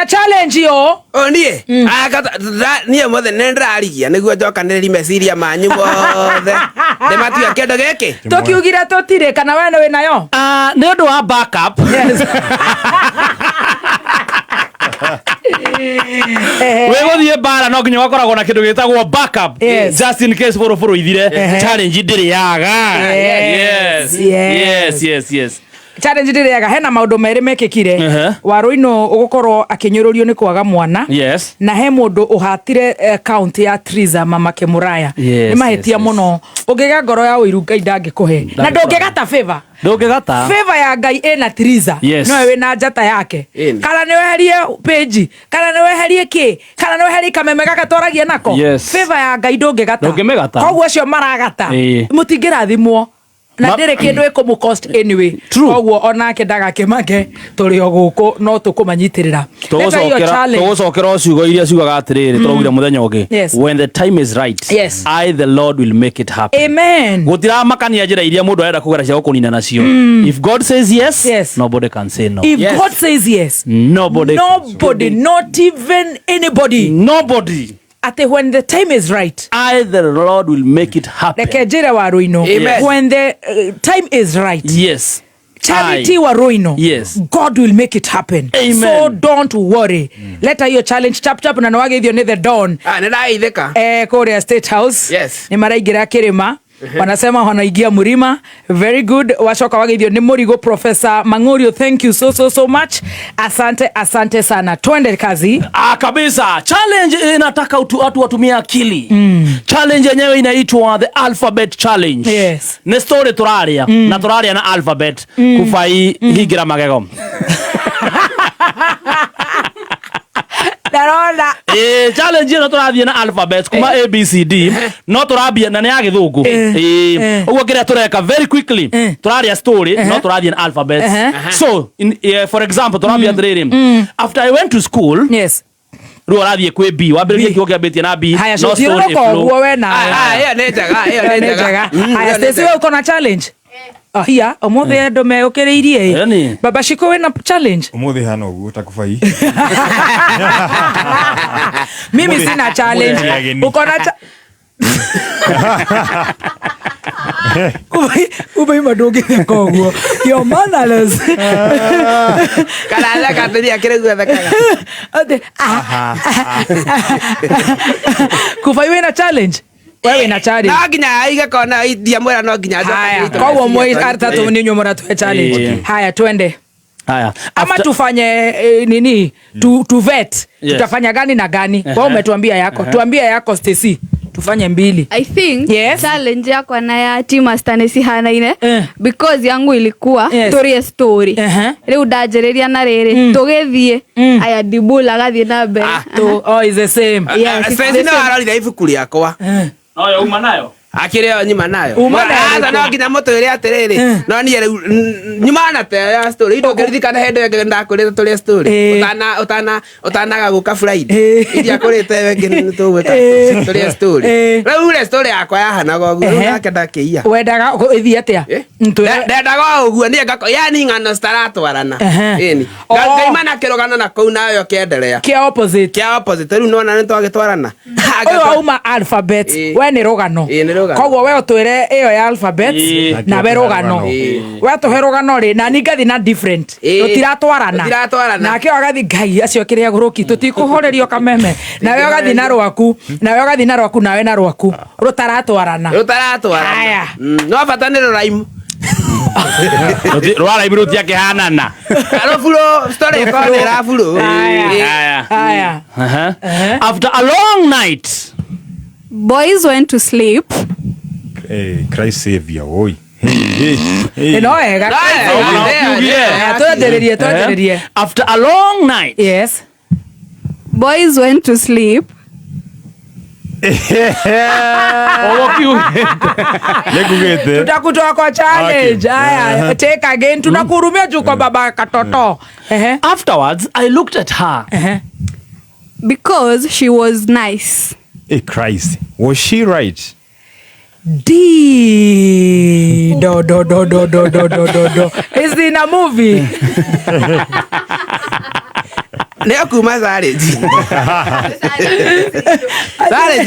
wena challenge yo nie nie mothe nendrarigia niguo njokanĩrĩri meciria manyu mothe ndĩmatua kĩndũ gĩkĩ tũkiugire tũtirĩ kana wena wĩnayo nĩ ũndũ wa backup wĩgũthiĩ mbara no nginya wakoragwo na kĩndũ gĩtagwo backup just in case bũrũbũrũ ithire challenge ndĩrĩ yaga. Yes. challenge ndĩrĩaga hena maũndũ merĩ mekĩkire Warũino ũgũkorwo akĩnyũrũrio nĩ kwaga mwana na he mũndũ ũhatire account ya Triza mamake Mũraya nĩ mahĩtia mũno ũngĩga ngoro ya ũiru Ngai ndangĩkũhe na ndũngĩgata favor ya Ngai ĩna Triza no wĩna njata yake kana nĩ weherie page kana nĩ weherie kĩ kana nĩ weherie kameme gagatwaragia nako favor ya Ngai ndũngĩgata koguo acio maragata mũtingĩrathimwo na ndĩrĩ kĩndũ ĩkũmũ cost anyway koguo onake ndagakĩmake tũrĩ o gũkũ no tũkũmanyitĩrĩra tũgũcokera ciugo iria ciugaga atĩrĩrĩ tũraugire mũthenya ũngĩ when the time is right I the Lord will make it happen. Amen. Gũtiramakania njĩra iria mũndũ arenda kũgera cia gũkũnina nacio. If God says yes, nobody can say no. If God says yes, nobody, not even anybody. Nobody. When the time is right, I the Lord will make it happen. When the time is right, Charity Warũino, God will make it happen. Amen. So don't worry. Let your challenge chap na nwagithio ni the dawn. Nĩraithĩka Korea State House. Ni maraingira kirima. Wanasema wanaingia mlima. Very good. Washoka wagithio ni Murigo Professor Mang'orio. Thank you so much. Asante sana. Twende kazi. Kabisa. Challenge inataka watu watumie akili. Challenge yenyewe inaitwa the alphabet challenge. Ni story turaria na turaria na alphabet. Kufai higira magego. Challenge no turathie na alphabet kuma ABCD no turambia na nĩ ya gĩthũngũ ũguo kĩrĩa tureka very quickly turaria story no turathie na alphabet so for example turambia atĩrĩrĩ after I went to school rĩu arathie kwĩ B wambĩrĩrie kiugo kĩambĩtie na B no story flow haya nĩ njega haya Stacy wewe uko na challenge Hiya, omothe ando me ũkĩrĩirie Baba Shiko wena challenge omothe hana ũguo ta Kufai mimi sina challenge uko na Kufai madũngĩtheka ũguo your manners kana akateria kĩrĩgua thekaga Kufai wena challenge wewe na challenge na nginya aiga kona idia mwera no nginya njoka kwa hiyo mwe artatu ni nyumo na tu challenge haya twende ama tufanye nini tu vet tutafanya gani na gani wewe umetuambia yako tuambie yako Stacy tufanye mbili I think challenge yako na ya team Stacy hanaine because yangu ilikuwa story leo ndajereria na rere tugethie aya dibula gathie na mbere is the same Stacy no arorire ibuku riakwa Oya uma nayo akĩrĩa nyuma nayo hata no nginya mũtwĩre atĩrĩrĩ no niĩ rĩu nyuma na te ya story indo ngĩririkana hĩndĩ ĩyo ndakũrĩte tũrĩa story ũtanaga gũka Friday iria kũrĩte wengĩ nĩtũgwĩka tũrĩa story rĩu story yakwa yahanaga ũguo nake ndakĩia wendaga ĩthiĩ atĩa ndendaga ũguo niĩ ngako yani ng'ano citaratwarana ĩni ngaima na kĩrũgano na kũu nayo kĩendelea kia opposite rĩu nona nĩtwagĩtwarana ũyũ uma alphabet we nĩ rũgano koguo we ũtwĩre ĩyo ya alphabet na we rũgano we tũhe rũgano rĩ na ningathi na different tũtiratwarana nake agathi Ngai acio kĩrĩa gũrũki tũtikũhorerio kameme nawe ũgathi na rwaku nawe na rwaku rũtaratwarana haya no bata nĩ rũraimu rwara ibiru tia kihanana arofuro story ko ni rafuro haya after a long night boys went to sleep Christ savior oi no tuendererie after a long night boys went to sleep tutakutoa kwa challenge haya take again tunakurumia tu kwa baba katoto afterwards I looked at her because she was nice. Hey Christ, was she right? Do. It's in a movie. nä o kuma challenge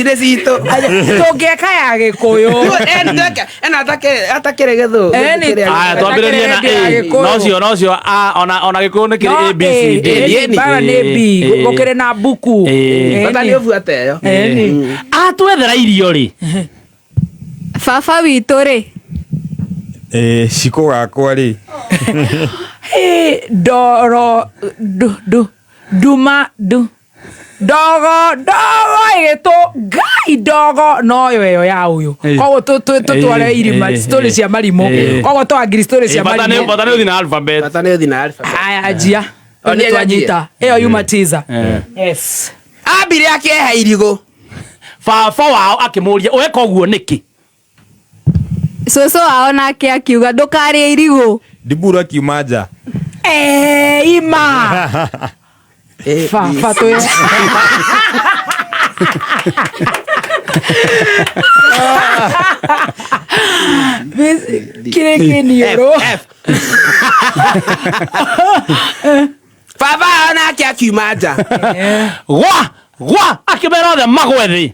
nä citå tå ngä eka ya gä kå yå ena atakä re gä thå twambä rä rie na nocio ona gä kå yå nä kä rä abcd bara nä b gå kä rä na mbuku bata nä å buata ä yo twethera irio rä baba witå rä Cikå gakwa rĩ. ndoro nduma ndogo ä tå ngai ndogo noyo ä yo ya å yå koguo tå tware irima citorä cia marimå koguo twangiri citorä cia marimå bata nä å thi na alphabet bata nä å thi na alphabet aya njia nä twanyita ä yo yuma tiza ambire akeha irigå baba wao akä må ria weka å guo nä kä cåcå wao nake akiuga ndåkarä irigå Dibura kiuma nja. ima baba tå kä rä kä niå baba ao nake akiuma nja gwa akä mera othe magwe thä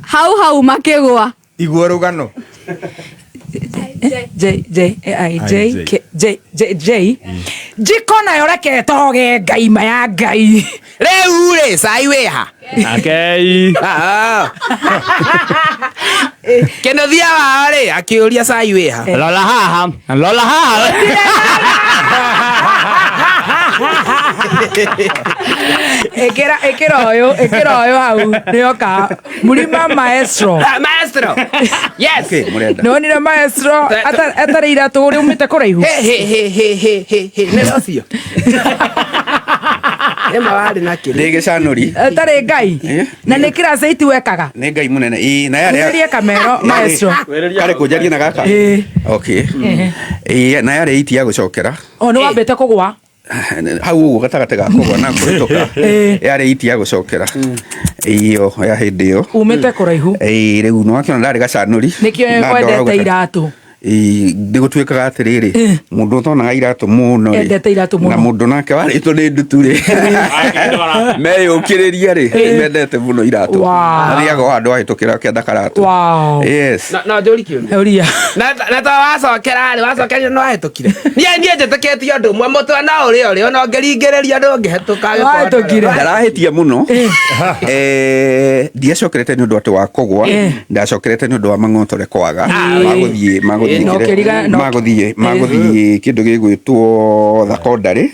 hau makä gwa Igua rũgano. njiko nayo reke toge ngai ma ya ngai rä u rä cai wä ha akei kä no thia wao rä akä å ria cai wä ha lora haha ä kä ra å yå hau nä oka murima maestro nonire maestro atarä iratå rä umä te kå raihu nä rocio nä ma warä na kä ndä gä canåri atarä ngai na nä kä racaiti wekaga nä ngai må nene na ria kamero maestro karä kå njarie na gaka na yarä itia gå cokera o nä wambä te kå gwa hau å guo gatagatä ga kågwa na kå rä tå ka yarä itia gå cokera iyo ya hä ndä ä yo umä te kå raihu rä u nä wakä ona ndarä gacanåri nä kä o kwendete iratå ndä gå tuä kaga atä rä rä må ndå å tonaga iratå må no endete iratå må na no må ndå nake warä two nä ndutu rä meyå kä rä ria rä mendete må no iratå athiaga handå ahätå kä ra kä enda karatå no njå ri kä å ria na to wacokera rä wacokerire no ahätå kire niä njä tä kä tie å ndå mwe må twe no å rä o rä ona å ngä ringä rä ria ndå ngä hetå ndarahä tie må no ndiacokerete nä å ndå atä wa kå gwa ndacokerete nä å ndå wa mang'otore kwaga magå thiä kä ndå gä gwä two thakondarä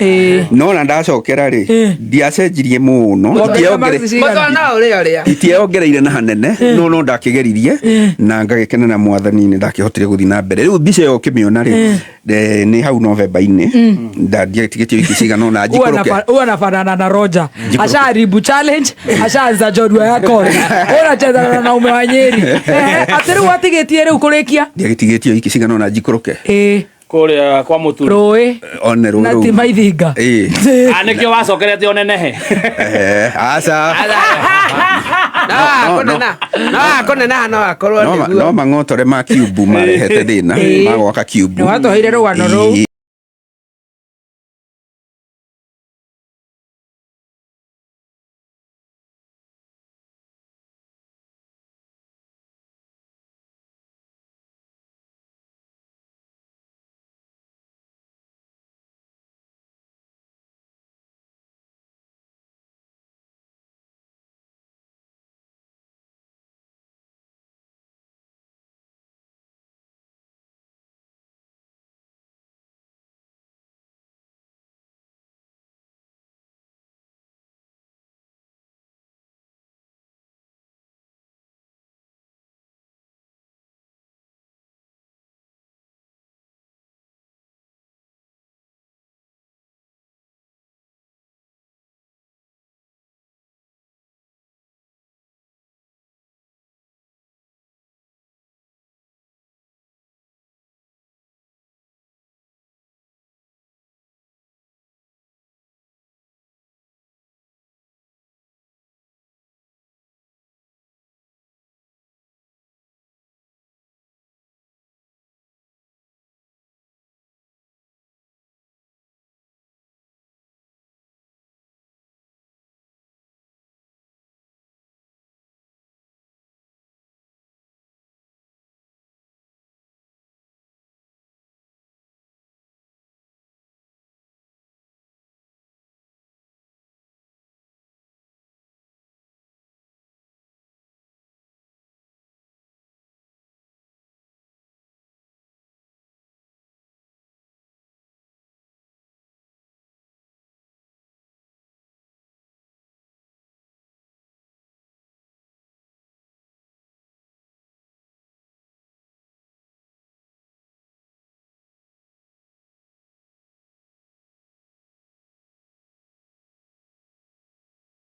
no na ndacokera rä ndiacenjirie må no itieongereire na hanene no ndakä geririe na ngagä kena na mwathani nä ndakä hotire gå thiä na mbere rä u mbica ä yo kä mä ona rä nä hau Novemba-inä ndiatigä tie wiki cigana ona njikå anafanana na Roger asharibu challenge ashaanza jorua ya kore unachezana na ume wa Nyeri atä rä u atigä tie rä u kå rä kia ndiagä tie wiki cigana ona njikå rå ke kå kwa må turu rå one rå na ti maithinga nä kä o wacokerete one nehe aca no neneha no akorwo no mang'otore ma kiubu marehete thä na magwaka kiubu nä watåheire rå gano rå